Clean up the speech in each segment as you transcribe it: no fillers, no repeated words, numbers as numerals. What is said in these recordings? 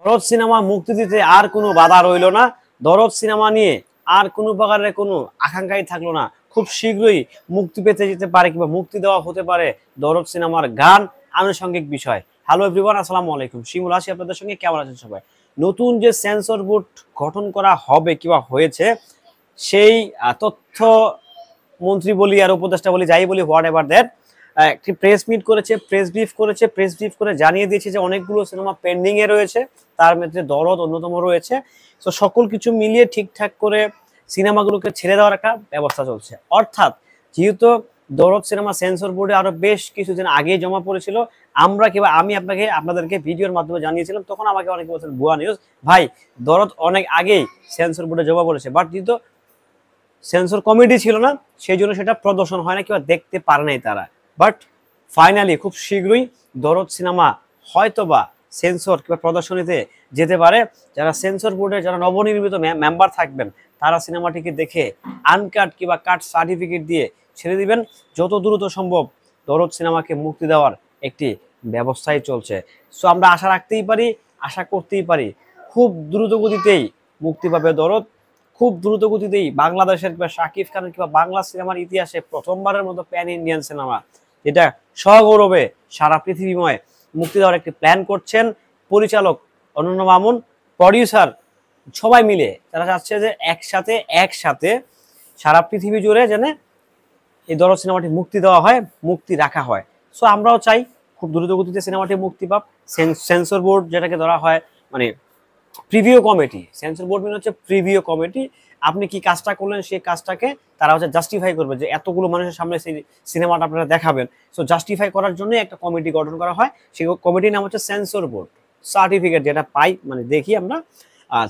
দরদ সিনেমা মুক্তি দিতে আর কোনো বাধা রইল না। দরদ সিনেমা নিয়ে আর কোনো প্রকারের কোনো আকাঙ্ক্ষাই থাকলো না। খুব শীঘ্রই মুক্তি পেতে যেতে পারে কিংবা মুক্তি দেওয়া হতে পারে দরদ সিনেমার গান, আনুষঙ্গিক বিষয়। হ্যালো এভরিওয়ান, আসসালামু আলাইকুম। শিমুল আছি আপনাদের সঙ্গে। কেমন আছেন সবাই? নতুন যে সেন্সর বোর্ড গঠন করা হবে কিংবা হয়েছে, সেই তথ্য মন্ত্রী বলি আর উপদেষ্টা বলি, যাই বলি, হোয়াট এভার দ্যাট, একটি প্রেস মিট করেছে, প্রেস ব্রিফ করেছে। প্রেস ব্রিফ করে জানিয়ে দিয়েছে যে অনেকগুলো সিনেমা পেন্ডিং এ রয়েছে, তার মধ্যে দরদ অন্যতম রয়েছে। তো সকল কিছু মিলিয়ে ঠিকঠাক করে সিনেমাগুলোকে ছেড়ে দেওয়ার একটা ব্যবস্থা চলছে। অর্থাৎ যেহেতু দরদ সিনেমা সেন্সর বোর্ডে আরো বেশ কিছুদিন আগে জমা পড়েছিল, আমরা কিংবা আমি আপনাদেরকে ভিডিওর মাধ্যমে জানিয়েছিলাম, তখন আমাকে অনেকে বলছেন ভুয়া নিউজ ভাই, দরদ অনেক আগেই সেন্সর বোর্ডে জমা পড়েছে, বাট যেহেতু সেন্সর কমিটি ছিল না, সেই জন্য সেটা প্রদর্শন হয় না কিংবা দেখতে পারে নাই তারা। বাট ফাইনালি খুব শীঘ্রই দরদ সিনেমা হয়তোবা সেন্সর কিংবা প্রদর্শনীতে যেতে পারে। যারা সেন্সর বোর্ডের যারা নবনির্মিত মেম্বার থাকবেন, তারা সিনেমাটিকে দেখে আনকাট কিংবা কাট সার্টিফিকেট দিয়ে ছেড়ে দিবেন। যত দ্রুত সম্ভব দরদ সিনেমাকে মুক্তি দেওয়ার একটি ব্যবস্থাই চলছে। সো আমরা আশা রাখতেই পারি, আশা করতেই পারি, খুব দ্রুত গতিতেই মুক্তি পাবে দরদ। খুব দ্রুত গতিতেই বাংলাদেশের কিংবা শাকিব খানের কিংবা বাংলা সিনেমার ইতিহাসে প্রথমবারের মতো প্যান ইন্ডিয়ান সিনেমা, যেটা সগৌরবে সারা পৃথিবীময় মুক্তি দেওয়ার একটি প্ল্যান করছেন পরিচালক অনন্য মামুন, প্রডিউসার, সবাই মিলে তারা চাচ্ছে যে একসাথে সারা পৃথিবী জুড়ে যেন এই দরদ সিনেমাটি মুক্তি দেওয়া হয়, মুক্তি রাখা হয়। সো আমরাও চাই খুব দ্রুত গতিতে সিনেমাটি মুক্তি পাক। সেন্সর বোর্ড যেটাকে ধরা হয়, মানে প্রিভিউ কমিটি, সেন্সর বোর্ড মানে হচ্ছে প্রিভিউ কমিটি। আপনি কি কাজটা করলেন, সেই কাজটাকে তারা হচ্ছে জাস্টিফাই করবে, যে এতগুলো মানুষের সামনে সেই সিনেমাটা আপনারা দেখাবেন। সো জাস্টিফাই করার জন্য একটা কমিটি গঠন করা হয়। সেই কমিটির নাম হচ্ছে সেন্সর বোর্ড। সার্টিফিকেট যেটা পাই, মানে দেখি আমরা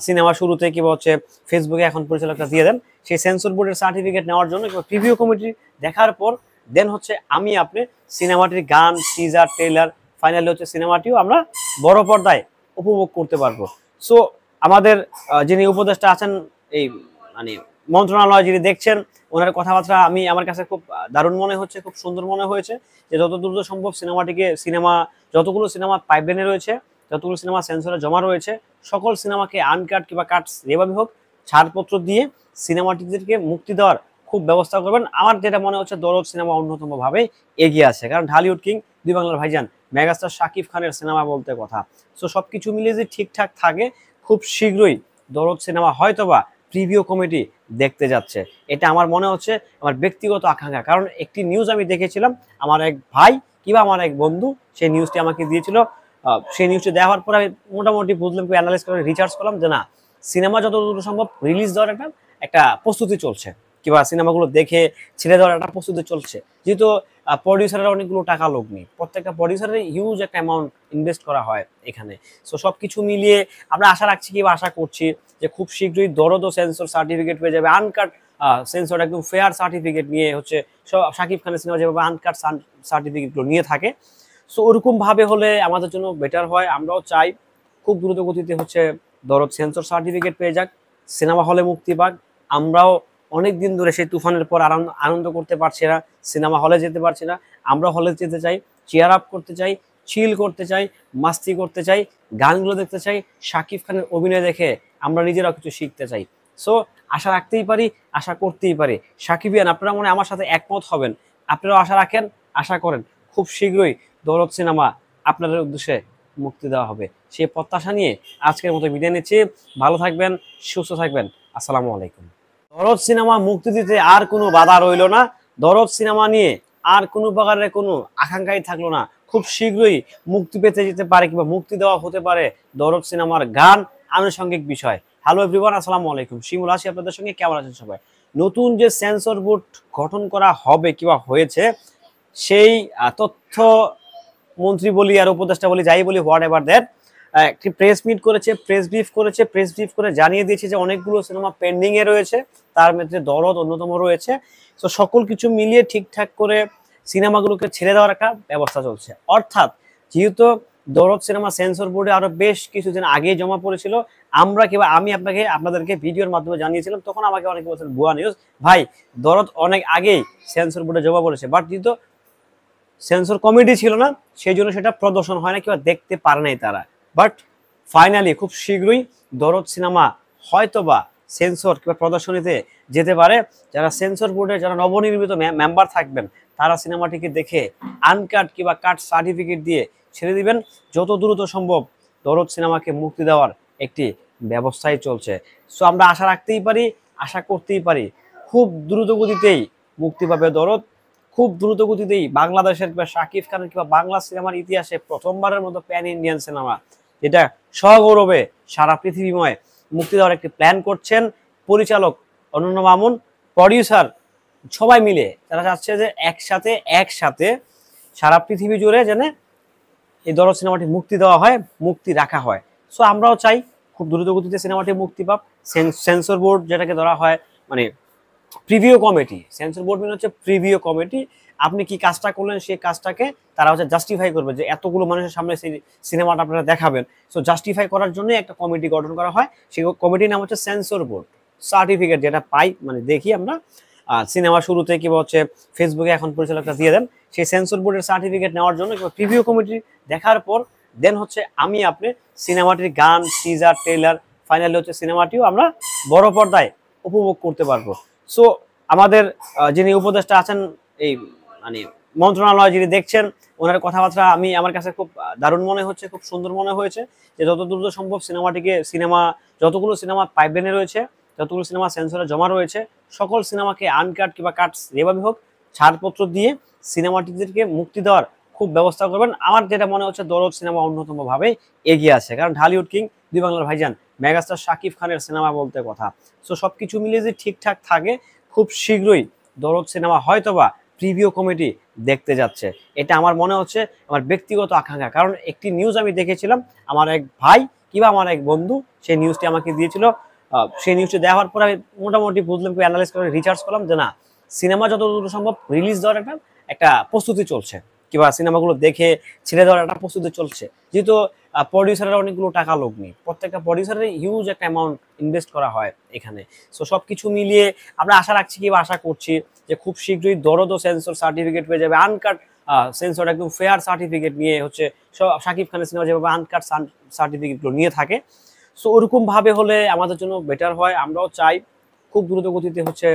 সিনেমা শুরুতে কিংবা হচ্ছে ফেসবুকে এখন পরিচালকরা দিয়ে দেন, সেই সেন্সর বোর্ডের সার্টিফিকেট নেওয়ার জন্য কিংবা প্রিভিউ কমিটি দেখার পর দেন হচ্ছে আপনি সিনেমাটির গান, টিজার, ট্রেলার, ফাইনালি হচ্ছে সিনেমাটিও আমরা বড় পর্দায় উপভোগ করতে পারবো। সো আমাদের যিনি উপদেষ্টা আছেন, এই মানে মন্ত্রণালয় যিনি দেখছেন, ওনার কথাবার্তা আমার কাছে খুব দারুণ মনে হচ্ছে, খুব সুন্দর মনে হয়েছে। যে যত দ্রুত সম্ভব যতগুলো সিনেমা পাইপলাইনে রয়েছে, যতগুলো সিনেমা সেন্সরে জমা রয়েছে, সকল সিনেমাকে আনকাট কিংবা কাট যেভাবে হোক ছাড়পত্র দিয়ে সিনেমাটিদেরকে মুক্তি দেওয়ার খুব ব্যবস্থা করবেন। আমার যেটা মনে হচ্ছে দরদ সিনেমা অন্যতম ভাবে এগিয়ে আছে, কারণ ঢালিউড কিং, দুই বাংলার ভাইজান, মেগাস্টার শাকিব খানের সিনেমা বলতে কথা। সো সবকিছু মিলিয়ে যদি ঠিকঠাক থাকে, খুব শীঘ্রই দরদ সিনেমা হয়তোবা প্রিভিউ কমিটি দেখতে যাচ্ছে। এটা আমার মনে হচ্ছে, আমার ব্যক্তিগত আকাঙ্ক্ষা। কারণ একটি নিউজ আমি দেখেছিলাম, আমার এক ভাই কিংবা আমার এক বন্ধু সেই নিউজটি আমাকে দিয়েছিল। সেই নিউজটি দেওয়ার পর আমি মোটামুটি বুঝলাম, অ্যানালাইজ করে রিসার্চ করলাম যে না, সিনেমা যত দ্রুত সম্ভব রিলিজ দেওয়ার একটা প্রস্তুতি চলছে, কিংবা সিনেমাগুলো দেখে ছেড়ে দেওয়ার একটা প্রস্তুতি চলছে। যেহেতু প্রডিউসারের অনেকগুলো টাকা লোক নেই, প্রত্যেকটা প্রডিউসারের হিউজ একটা অ্যামাউন্ট ইনভেস্ট করা হয় এখানে। সো সবকিছু মিলিয়ে আমরা আশা রাখছি কিংবা আশা করছি যে খুব শীঘ্রই দরদ ও সেন্সর সার্টিফিকেট পেয়ে যাবে। আনকাট সেন্সর একদম ফেয়ার সার্টিফিকেট নিয়ে হচ্ছে শাকিব খানের সিনেমা যেভাবে আনকাট সার্টিফিকেটগুলো নিয়ে থাকে, সো ওরকম ভাবে হলে আমাদের জন্য বেটার হয়। আমরাও চাই খুব দ্রুত গতিতে হচ্ছে দরদ সেন্সর সার্টিফিকেট পেয়ে যাক, সিনেমা হলে মুক্তি পাক। আমরাও অনেক দিন ধরে সেই তুফানের পর আনন্দ করতে পারছি না, সিনেমা হলে যেতে পারছি না। আমরা হলে যেতে চাই, চেয়ার আপ করতে চাই, চিল করতে চাই, মাস্তি করতে চাই, গানগুলো দেখতে চাই, শাকিব খানের অভিনয় দেখে আমরা নিজেরাও কিছু শিখতে চাই। সো আশা রাখতেই পারি, আশা করতেই পারি। সাকিবিয়ান, আপনারা মনে আমার সাথে একমত হবেন। আপনারাও আশা রাখেন, আশা করেন খুব শীঘ্রই দরদ সিনেমা আপনাদের উদ্দেশ্যে মুক্তি দেওয়া হবে। সেই প্রত্যাশা নিয়ে আজকের মতো বিদায় নিচ্ছি। ভালো থাকবেন, সুস্থ থাকবেন। আসসালামু আলাইকুম। দরদ সিনেমা মুক্তি দিতে আর কোনো বাধা রইল না। দরদ সিনেমা নিয়ে আর কোনো প্রকারের কোনো আকাঙ্ক্ষাই থাকলো না। খুব শীঘ্রই মুক্তি পেতে যেতে পারে কিংবা মুক্তি দেওয়া হতে পারে দরদ সিনেমার গান, আনুষঙ্গিক বিষয়। হ্যালো এভরিওয়ান, আসসালামু আলাইকুম। শিমুল আছি আপনাদের সঙ্গে। কেমন আছেন সবাই? নতুন যে সেন্সর বোর্ড গঠন করা হবে কিংবা হয়েছে, সেই তথ্য মন্ত্রী বলি আর উপদেষ্টা বলি, যাই বলি, হোয়াট এভার দ্যাট, একটি প্রেস মিট করেছে, প্রেস ব্রিফ করেছে। প্রেস ব্রিফ করে জানিয়ে দিয়েছে যে অনেকগুলো সিনেমা পেন্ডিং এ রয়েছে, তার মধ্যে দরদ অন্যতম রয়েছে। তো সকল কিছু মিলিয়ে ঠিকঠাক করে সিনেমাগুলোকে ছেড়ে দেওয়ার একটা ব্যবস্থা চলছে। অর্থাৎ যেহেতু দরদ সিনেমা সেন্সর বোর্ডে আরো বেশ কিছুদিন আগে জমা পড়েছিল, আমরা কিংবা আমি আপনাদেরকে ভিডিওর মাধ্যমে জানিয়েছিলাম, তখন আমাকে অনেকে বলছেন ভুয়া নিউজ ভাই, দরদ অনেক আগেই সেন্সর বোর্ডে জমা পড়েছে, বাট যেহেতু সেন্সর কমিটি ছিল না, সেই জন্য সেটা প্রদর্শন হয় না কিংবা দেখতে পারে নাই তারা। বাট ফাইনালি খুব শীঘ্রই দরদ সিনেমা হয়তোবা সেন্সর কিংবা প্রদর্শনীতে যেতে পারে। যারা সেন্সর বোর্ডের যারা নবনির্মিত মেম্বার থাকবেন তারা সিনেমাটিকে দেখে আনকাট কিংবা কাট সার্টিফিকেট দিয়ে ছেড়ে দিবেন। যত দ্রুত সম্ভব দরদ সিনেমাকে মুক্তি দেওয়ার একটি ব্যবস্থাই চলছে। সো আমরা আশা রাখতেই পারি, আশা করতেই পারি খুব দ্রুত গতিতেই মুক্তি পাবে দরদ। খুব দ্রুত গতিতেই বাংলাদেশের কিংবা শাকিব খানের কিংবা বাংলা সিনেমার ইতিহাসে প্রথমবারের মতো প্যান ইন্ডিয়ান সিনেমা যেটা সগৌরবে সারা পৃথিবীময় মুক্তি দেওয়ার একটি প্ল্যান করছেন পরিচালক অনন্য মামুন, প্রডিউসার সবাই মিলে। তারা চাচ্ছে যে একসাথে সারা পৃথিবী জুড়ে যেন এই দরদ সিনেমাটি মুক্তি দেওয়া হয়, মুক্তি রাখা হয়। সো আমরাও চাই খুব দ্রুত গতিতে সিনেমাটি মুক্তি পাক। সেন্সর বোর্ড যেটাকে ধরা হয় মানে প্রিভিউ কমিটি, সেন্সর বোর্ড মানে হচ্ছে প্রিভিউ কমিটি। আপনি কি কাজটা করলেন সেই কাজটাকে তারা হচ্ছে জাস্টিফাই করবে যে এতগুলো মানুষের সামনে সেই সিনেমাটা আপনারা দেখাবেন। সো জাস্টিফাই করার জন্য একটা কমিটি গঠন করা হয়। সেই কমিটির নাম হচ্ছে সেন্সর বোর্ড। সার্টিফিকেট যেটা পাই মানে দেখি আমরা সিনেমা শুরুতে কিংবা হচ্ছে ফেসবুকে এখন পরিচালকরা দিয়ে দেন, সেই সেন্সর বোর্ডের সার্টিফিকেট নেওয়ার জন্য কিংবা প্রিভিউ কমিটি দেখার পর দেন হচ্ছে আমি আপনি সিনেমাটির গান, টিজার, ট্রেলার, ফাইনালি হচ্ছে সিনেমাটিও আমরা বড় পর্দায় উপভোগ করতে পারবো। সো আমাদের যিনি উপদেষ্টা আছেন এই মানে মন্ত্রণালয় যিনি দেখছেন ওনার কথাবার্তা আমার কাছে খুব দারুণ মনে হচ্ছে, খুব সুন্দর মনে হয়েছে যে যত দ্রুত সম্ভব যতগুলো সিনেমা পাইপলাইনে রয়েছে, যতগুলো সিনেমা সেন্সরে জমা রয়েছে সকল সিনেমাকে আনকাট কিংবা কাট যেভাবে হোক ছাড়পত্র দিয়ে সিনেমাটিদেরকে মুক্তি দেওয়ার খুব ব্যবস্থা করবেন। আমার যেটা মনে হচ্ছে দরদ সিনেমা অন্যতম ভাবে এগিয়ে আছে, কারণ ঢালিউড কিং দুই বাংলার ভাইজান মেগাস্টার শাকিব খানের সিনেমা বলতে কথা। সো সবকিছু মিলিয়ে যে ঠিকঠাক থাকে খুব শীঘ্রই দরদ সিনেমা হয়তোবা প্রিভিউ কমিটি দেখতে যাচ্ছে, এটা আমার মনে হচ্ছে আমার ব্যক্তিগত আকাঙ্ক্ষা। কারণ একটি নিউজ আমি দেখেছিলাম, আমার এক ভাই কিংবা আমার এক বন্ধু সেই নিউজটি আমাকে দিয়েছিল। সেই নিউজটি দেওয়ার পর আমি মোটামুটি বুঝলাম, অ্যানালাইজ করে রিসার্চ করলাম যে না, সিনেমা যত দ্রুত সম্ভব রিলিজ দেওয়ার একটা প্রস্তুতি চলছে কিংবা সিনেমাগুলো দেখে ছেড়ে দেওয়ার একটা প্রস্তুতি চলছে। যেহেতু প্রডিউসারের অনেকগুলো টাকা লোক নেই, প্রত্যেকটা প্রডিউসারের হিউজ একটা অ্যামাউন্ট ইনভেস্ট করা হয় এখানে। সো সব কিছু মিলিয়ে আমরা আশা রাখছি কিংবা আশা করছি যে খুব শীঘ্রই দরদ ও সেন্সর সার্টিফিকেট পেয়ে যাবে, আনকাট সেন্সর একদম ফেয়ার সার্টিফিকেট নিয়ে হচ্ছে শাকিব খানের সিনেমা যেভাবে আনকাট সার্টিফিকেটগুলো নিয়ে থাকে। সো ওরকম ভাবে হলে আমাদের জন্য বেটার হয়। আমরাও চাই খুব দ্রুত গতিতে হচ্ছে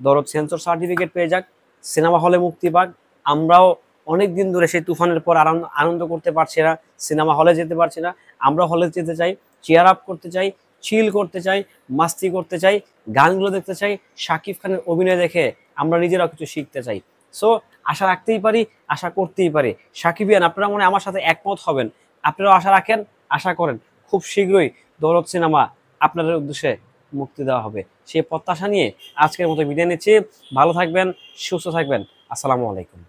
দরদ সেন্সর সার্টিফিকেট পেয়ে যাক, সিনেমা হলে মুক্তি পাক। আমরাও অনেক দিন ধরে সেই তুফানের পর আনন্দ করতে পারছি না, সিনেমা হলে যেতে পারছি না। আমরা হলে যেতে চাই, চেয়ার আপ করতে চাই, চিল করতে চাই, মাস্তি করতে চাই, গানগুলো দেখতে চাই, শাকিব খানের অভিনয় দেখে আমরা নিজেরাও কিছু শিখতে চাই। সো আশা রাখতেই পারি, আশা করতেই পারি সাকিবিয়ান আপনারা মনে আমার সাথে একমত হবেন। আপনারাও আশা রাখেন, আশা করেন খুব শীঘ্রই দরদ সিনেমা আপনাদের উদ্দেশ্যে মুক্তি দেওয়া হবে। সেই প্রত্যাশা নিয়ে আজকের মতো বিদায় নিচ্ছি। ভালো থাকবেন, সুস্থ থাকবেন। আসসালামু আলাইকুম।